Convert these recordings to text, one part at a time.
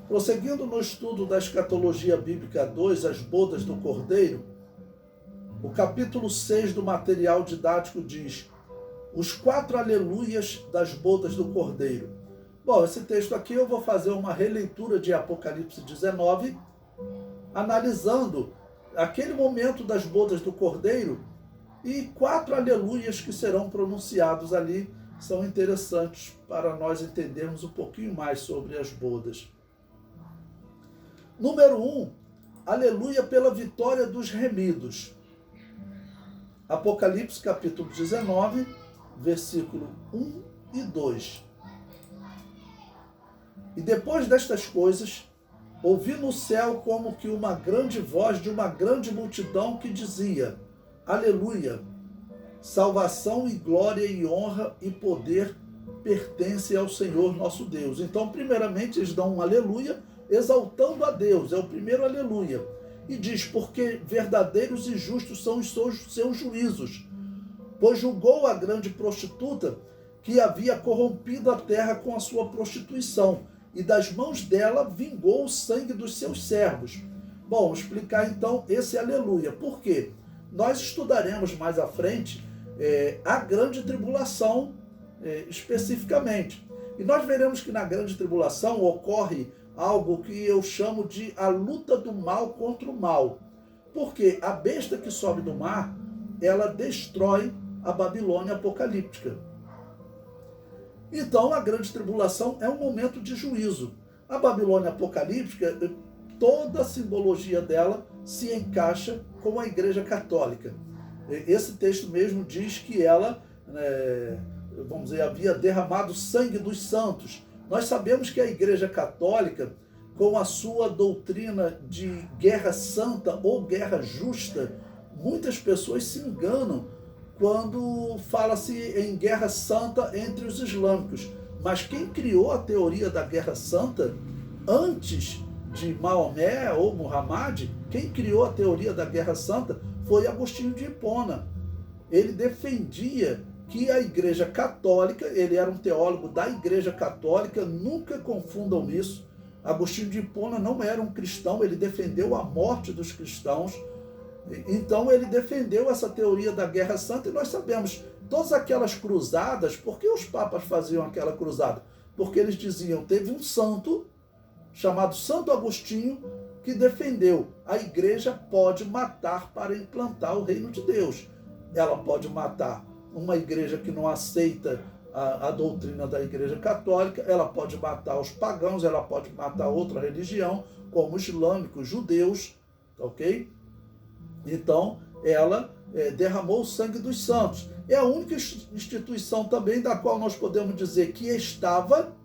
Prosseguindo no estudo da escatologia bíblica 2, as bodas do Cordeiro, o capítulo 6 do material didático diz: os 4 aleluias das bodas do Cordeiro. Bom, esse texto aqui eu vou fazer uma releitura de Apocalipse 19, analisando aquele momento das bodas do Cordeiro, e 4 aleluias que serão pronunciados ali são interessantes para nós entendermos um pouquinho mais sobre as bodas. Número 1, aleluia pela vitória dos remidos. Apocalipse capítulo 19, versículo 1 e 2. E depois destas coisas, ouvi no céu como que uma grande voz de uma grande multidão que dizia: aleluia, salvação e glória e honra e poder pertencem ao Senhor nosso Deus. Então, primeiramente, eles dão um aleluia, exaltando a Deus, é o primeiro aleluia. E diz: porque verdadeiros e justos são os seus juízos, pois julgou a grande prostituta que havia corrompido a terra com a sua prostituição, e das mãos dela vingou o sangue dos seus servos. Bom, vou explicar então esse aleluia. Por quê? Nós estudaremos mais à frente a grande tribulação especificamente. E nós veremos que na grande tribulação ocorre algo que eu chamo de a luta do mal contra o mal. Porque a besta que sobe do mar, ela destrói a Babilônia apocalíptica. Então, a grande tribulação é um momento de juízo. A Babilônia apocalíptica, toda a simbologia dela se encaixa com a Igreja Católica. Esse texto mesmo diz que ela, vamos dizer, havia derramado sangue dos santos. Nós sabemos que a Igreja Católica, com a sua doutrina de guerra santa ou guerra justa, muitas pessoas se enganam quando fala-se em guerra santa entre os islâmicos. Mas quem criou a teoria da guerra santa, antes de Maomé ou Muhammad, quem criou a teoria da guerra santa foi Agostinho de Hipona. Ele defendia que a Igreja Católica, ele era um teólogo da Igreja Católica, nunca confundam isso. Agostinho de Hipona não era um cristão, ele defendeu a morte dos cristãos. Então ele defendeu essa teoria da guerra santa, e nós sabemos, todas aquelas cruzadas, por que os papas faziam aquela cruzada? Porque eles diziam, teve um santo, chamado Santo Agostinho, que defendeu, a igreja pode matar para implantar o reino de Deus. Ela pode matar uma igreja que não aceita a doutrina da Igreja Católica, ela pode matar os pagãos, ela pode matar outra religião, como os islâmicos, judeus, ok? Então, ela derramou o sangue dos santos. É a única instituição também da qual nós podemos dizer que estava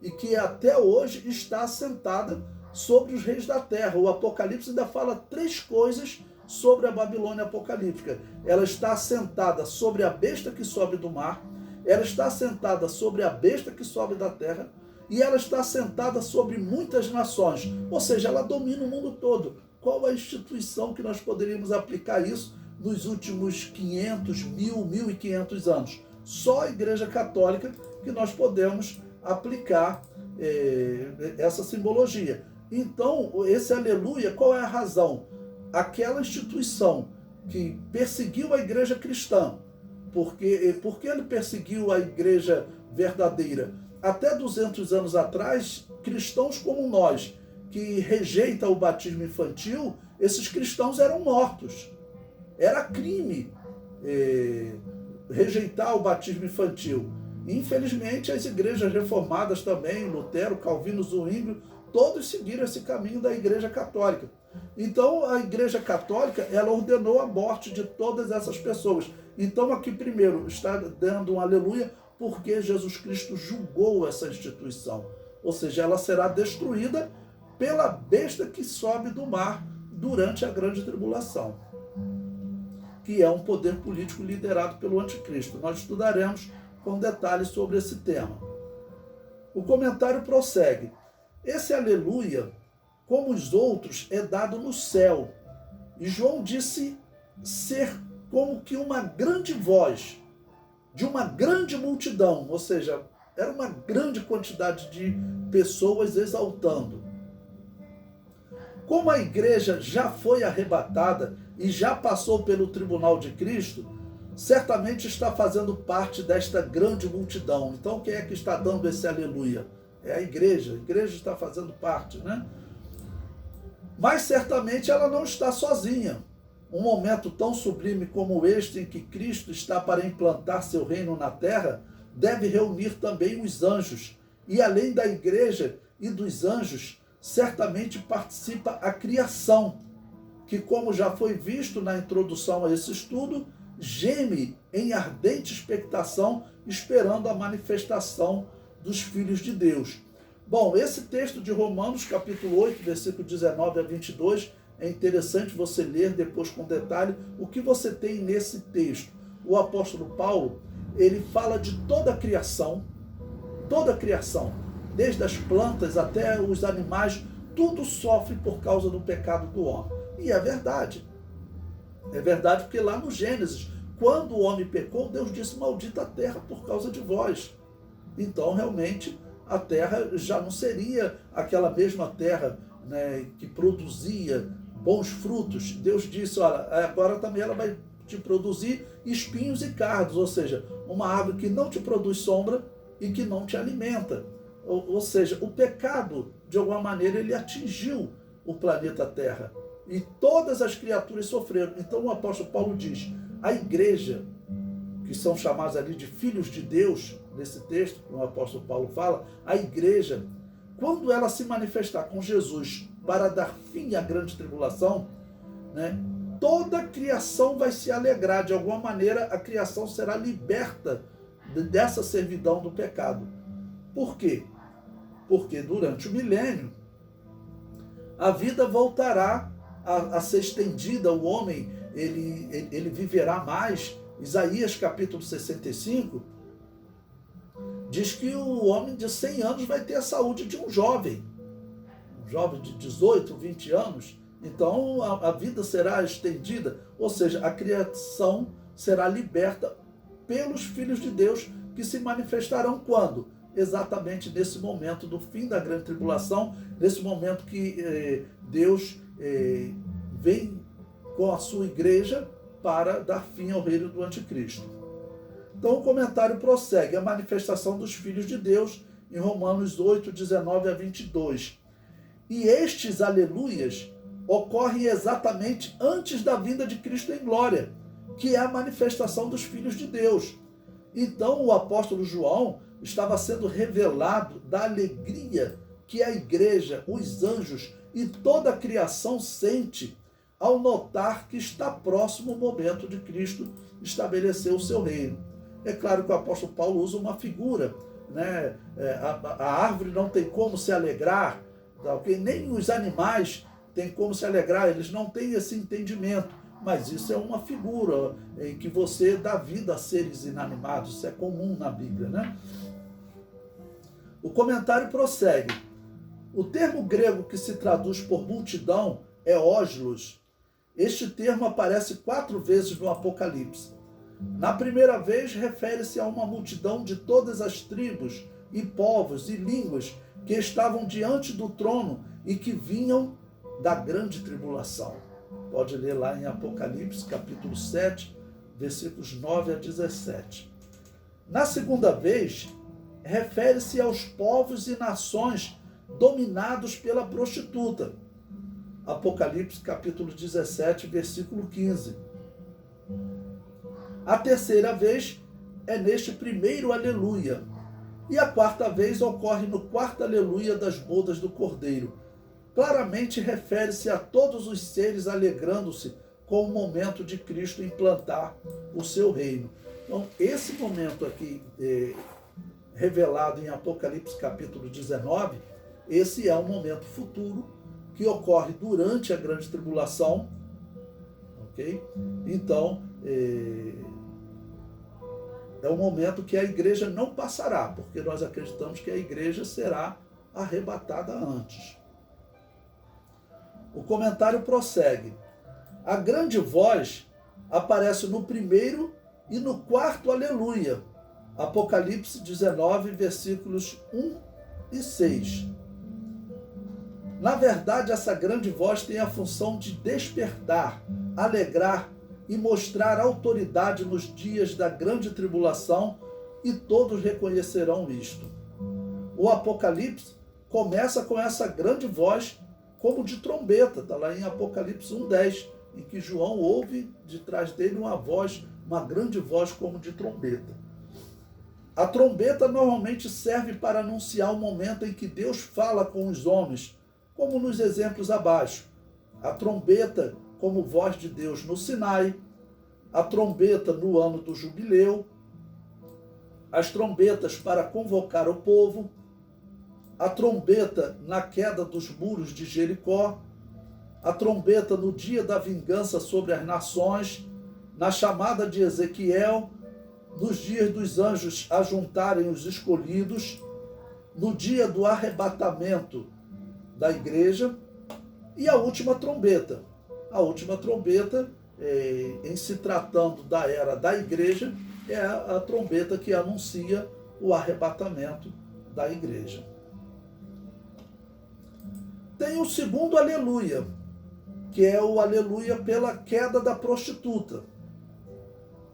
e que até hoje está assentada sobre os reis da terra. O Apocalipse ainda fala 3 coisas sobre a Babilônia apocalíptica. Ela está assentada sobre a besta que sobe do mar, ela está assentada sobre a besta que sobe da terra, e ela está assentada sobre muitas nações. Ou seja, ela domina o mundo todo. Qual a instituição que nós poderíamos aplicar isso nos últimos 500, 1.500 anos? Só a Igreja Católica que nós podemos aplicar essa simbologia. Então, esse aleluia, qual é a razão? Aquela instituição que perseguiu a igreja cristã, porque ele perseguiu a igreja verdadeira? Até 200 anos atrás, cristãos como nós, que rejeita o batismo infantil, esses cristãos eram mortos. Era crime rejeitar o batismo infantil. Infelizmente, as igrejas reformadas também, Lutero, Calvino, Zwinglio, todos seguiram esse caminho da Igreja Católica. Então, a Igreja Católica, ela ordenou a morte de todas essas pessoas. Então, aqui primeiro está dando um aleluia, porque Jesus Cristo julgou essa instituição. Ou seja, ela será destruída pela besta que sobe do mar durante a grande tribulação, que é um poder político liderado pelo anticristo. Nós estudaremos com detalhes sobre esse tema. O comentário prossegue. Esse aleluia, como os outros, é dado no céu. E João disse ser como que uma grande voz de uma grande multidão, ou seja, era uma grande quantidade de pessoas exaltando. Como a igreja já foi arrebatada e já passou pelo tribunal de Cristo, certamente está fazendo parte desta grande multidão. Então, quem é que está dando esse aleluia? É a igreja está fazendo parte, né? Mas certamente ela não está sozinha. Um momento tão sublime como este, em que Cristo está para implantar seu reino na terra, deve reunir também os anjos. E além da igreja e dos anjos, certamente participa a criação, que, como já foi visto na introdução a esse estudo, geme em ardente expectação, esperando a manifestação dos filhos de Deus. Bom, esse texto de Romanos, capítulo 8, versículo 19 a 22, é interessante você ler depois com detalhe o que você tem nesse texto. O apóstolo Paulo, ele fala de toda a criação, desde as plantas até os animais, tudo sofre por causa do pecado do homem. E é verdade. É verdade porque lá no Gênesis, quando o homem pecou, Deus disse: maldita a terra por causa de vós. Então, realmente, a terra já não seria aquela mesma terra, né, que produzia bons frutos. Deus disse: olha, agora também ela vai te produzir espinhos e cardos, ou seja, uma árvore que não te produz sombra e que não te alimenta. Ou seja, o pecado, de alguma maneira, ele atingiu o planeta Terra. E todas as criaturas sofreram. Então o apóstolo Paulo diz: a igreja, que são chamados ali de filhos de Deus, nesse texto que o apóstolo Paulo fala, a igreja, quando ela se manifestar com Jesus para dar fim à grande tribulação, né, toda a criação vai se alegrar. De alguma maneira, a criação será liberta dessa servidão do pecado. Por quê? Porque durante o milênio, a vida voltará a ser estendida, o homem ele viverá mais. Isaías capítulo 65 diz que o homem de 100 anos vai ter a saúde de um jovem de 18, 20 anos. Então a vida será estendida, ou seja, a criação será liberta pelos filhos de Deus, que se manifestarão quando? Exatamente nesse momento do fim da grande tribulação, nesse momento que Deus vem com a sua igreja para dar fim ao reino do anticristo. Então o comentário prossegue: a manifestação dos filhos de Deus, em Romanos 8, 19 a 22. E estes aleluias ocorrem exatamente antes da vinda de Cristo em glória, que é a manifestação dos filhos de Deus. Então o apóstolo João estava sendo revelado da alegria que a igreja, os anjos e toda a criação sente ao notar que está próximo o momento de Cristo estabelecer o seu reino. É claro que o apóstolo Paulo usa uma figura, né? A árvore não tem como se alegrar, nem os animais têm como se alegrar, eles não têm esse entendimento. Mas isso é uma figura em que você dá vida a seres inanimados, isso é comum na Bíblia, né? O comentário prossegue: o termo grego que se traduz por multidão é óslos. Este termo aparece 4 vezes no Apocalipse. Na primeira vez, refere-se a uma multidão de todas as tribos e povos e línguas que estavam diante do trono e que vinham da grande tribulação. Pode ler lá em Apocalipse, capítulo 7, versículos 9 a 17. Na segunda vez, refere-se aos povos e nações dominados pela prostituta. Apocalipse, capítulo 17, versículo 15. A terceira vez é neste primeiro aleluia. E a quarta vez ocorre no quarto aleluia das bodas do Cordeiro. Claramente refere-se a todos os seres alegrando-se com o momento de Cristo implantar o seu reino. Então, esse momento aqui, revelado em Apocalipse capítulo 19, esse é um momento futuro que ocorre durante a grande tribulação, ok? Então, é um momento que a igreja não passará, porque nós acreditamos que a igreja será arrebatada antes. O comentário prossegue: a grande voz aparece no primeiro e no quarto aleluia. Apocalipse 19, versículos 1 e 6. Na verdade, essa grande voz tem a função de despertar, alegrar e mostrar autoridade nos dias da grande tribulação, e todos reconhecerão isto. O Apocalipse começa com essa grande voz como de trombeta, está lá em Apocalipse 1:10, em que João ouve de trás dele uma voz, uma grande voz como de trombeta. A trombeta normalmente serve para anunciar o momento em que Deus fala com os homens, como nos exemplos abaixo. A trombeta como voz de Deus no Sinai, a trombeta no ano do jubileu, as trombetas para convocar o povo, a trombeta na queda dos muros de Jericó, a trombeta no dia da vingança sobre as nações, na chamada de Ezequiel, nos dias dos anjos ajuntarem os escolhidos, no dia do arrebatamento da igreja, e a última trombeta. A última trombeta, em se tratando da era da igreja, é a trombeta que anuncia o arrebatamento da igreja. Tem o segundo aleluia, que é o aleluia pela queda da prostituta.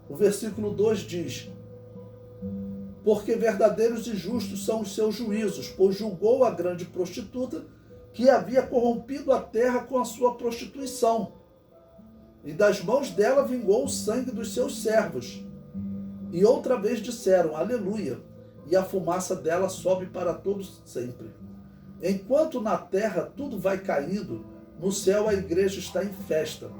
O versículo 2 diz: porque verdadeiros e justos são os seus juízos, pois julgou a grande prostituta que havia corrompido a terra com a sua prostituição, e das mãos dela vingou o sangue dos seus servos. E outra vez disseram, aleluia, e a fumaça dela sobe para todos sempre. Enquanto na terra tudo vai caindo, no céu a igreja está em festa.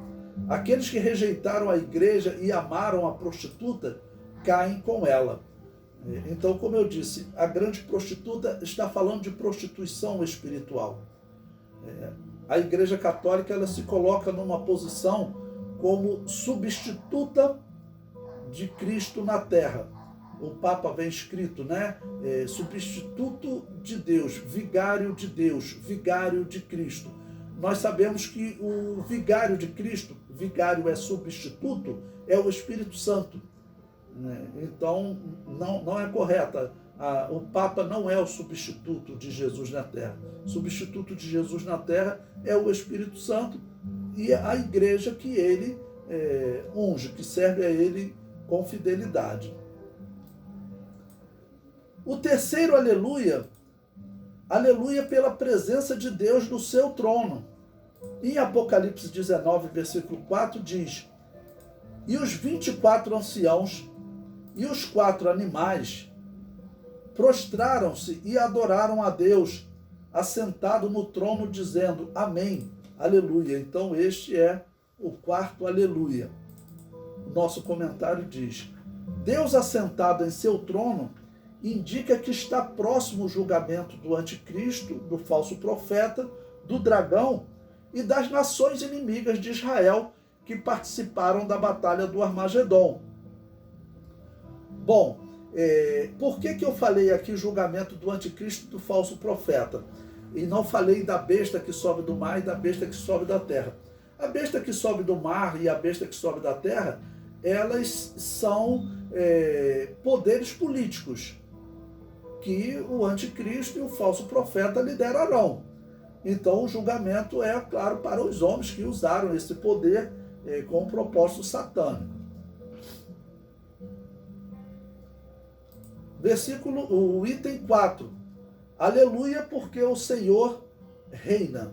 Aqueles que rejeitaram a igreja e amaram a prostituta, caem com ela. Então, como eu disse, a grande prostituta está falando de prostituição espiritual. A Igreja Católica ela se coloca numa posição como substituta de Cristo na Terra. O Papa vem escrito, né? Substituto de Deus, vigário de Cristo. Nós sabemos que o vigário de Cristo, vigário é substituto, é o Espírito Santo. Então, não é correta. O Papa não é o substituto de Jesus na Terra. O substituto de Jesus na Terra é o Espírito Santo e a igreja que ele unge, que serve a ele com fidelidade. O terceiro aleluia, aleluia pela presença de Deus no seu trono. Em Apocalipse 19, versículo 4, diz: e os 24 anciãos e os 4 animais prostraram-se e adoraram a Deus, assentado no trono, dizendo, amém, aleluia. Então este é o quarto aleluia. Nosso comentário diz, Deus assentado em seu trono indica que está próximo o julgamento do anticristo, do falso profeta, do dragão e das nações inimigas de Israel que participaram da batalha do Armagedon. Bom, por que eu falei aqui julgamento do anticristo e do falso profeta? E não falei da besta que sobe do mar e da besta que sobe da terra. A besta que sobe do mar e a besta que sobe da terra, elas são poderes políticos que o anticristo e o falso profeta liderarão. Então o julgamento é, claro, para os homens que usaram esse poder com um propósito satânico. O item 4. Aleluia, porque o Senhor reina.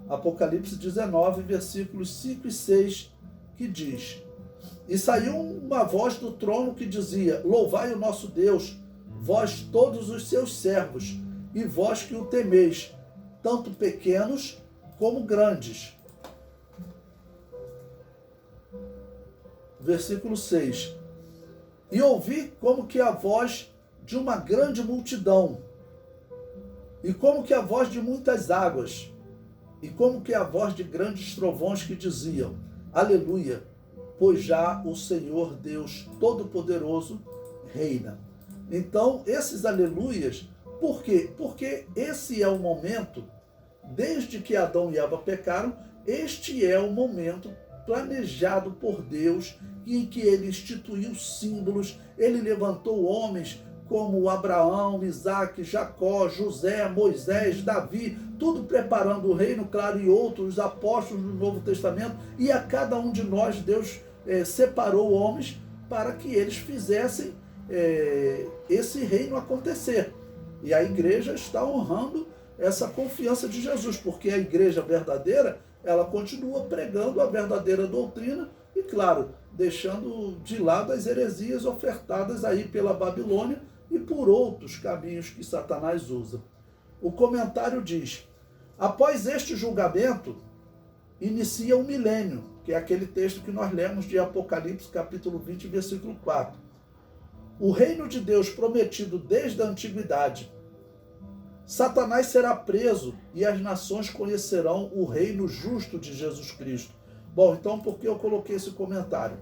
Apocalipse 19, versículos 5 e 6, que diz: e saiu uma voz do trono que dizia, louvai o nosso Deus, vós todos os seus servos, e vós que o temeis, tanto pequenos como grandes. Versículo 6. E ouvi como que a voz de uma grande multidão, e como que a voz de muitas águas, e como que a voz de grandes trovões que diziam, aleluia, pois já o Senhor Deus Todo-Poderoso reina. Então, esses aleluias, por quê? Porque esse é o momento, desde que Adão e Eva pecaram, este é o momento planejado por Deus, em que ele instituiu símbolos, ele levantou homens como Abraão, Isaac, Jacó, José, Moisés, Davi, tudo preparando o reino, claro, e outros apóstolos do Novo Testamento, e a cada um de nós Deus separou homens para que eles fizessem esse reino acontecer. E a igreja está honrando essa confiança de Jesus, porque a igreja verdadeira, ela continua pregando a verdadeira doutrina e, claro, deixando de lado as heresias ofertadas aí pela Babilônia e por outros caminhos que Satanás usa. O comentário diz: após este julgamento, inicia o milênio, que é aquele texto que nós lemos de Apocalipse, capítulo 20, versículo 4. O reino de Deus prometido desde a antiguidade. Satanás será preso e as nações conhecerão o reino justo de Jesus Cristo. Bom, então por que eu coloquei esse comentário?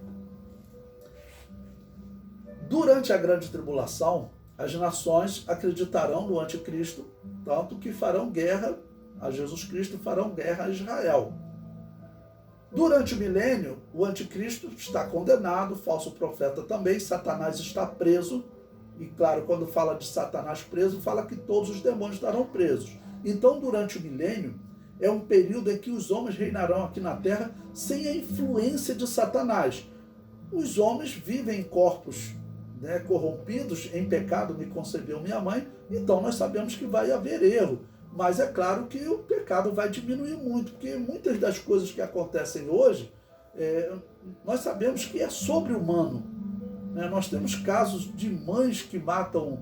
Durante a grande tribulação, as nações acreditarão no anticristo, tanto que farão guerra a Jesus Cristo, farão guerra a Israel. Durante o milênio, o anticristo está condenado, o falso profeta também, Satanás está preso, e claro, quando fala de Satanás preso, fala que todos os demônios estarão presos. Então, durante o milênio, é um período em que os homens reinarão aqui na Terra sem a influência de Satanás. Os homens vivem em corpos corrompidos, em pecado me concebeu minha mãe, então nós sabemos que vai haver erro. Mas é claro que o pecado vai diminuir muito, porque muitas das coisas que acontecem hoje, nós sabemos que é sobre-humano. Nós temos casos de mães que matam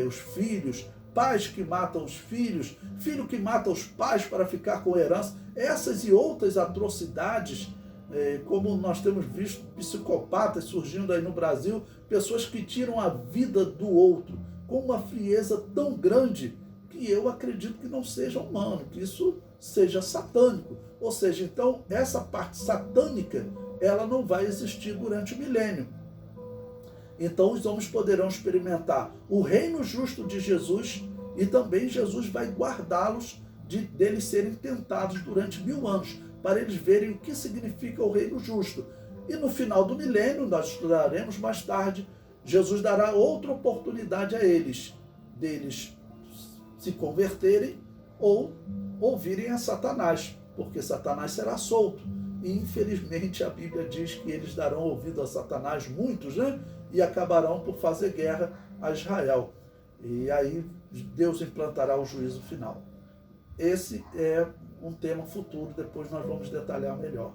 os filhos, pais que matam os filhos, filho que mata os pais para ficar com herança. Essas e outras atrocidades, como nós temos visto psicopatas surgindo aí no Brasil, pessoas que tiram a vida do outro com uma frieza tão grande que eu acredito que não seja humano, que isso seja satânico. Ou seja, então, essa parte satânica, ela não vai existir durante o milênio. Então, os homens poderão experimentar o reino justo de Jesus e também Jesus vai guardá-los deles serem tentados durante 1000 anos, para eles verem o que significa o reino justo. E no final do milênio, nós estudaremos mais tarde, Jesus dará outra oportunidade a eles, deles se converterem ou ouvirem a Satanás, porque Satanás será solto. E infelizmente a Bíblia diz que eles darão ouvido a Satanás, muitos, e acabarão por fazer guerra a Israel. E aí Deus implantará o juízo final. Esse é um tema futuro, depois nós vamos detalhar melhor.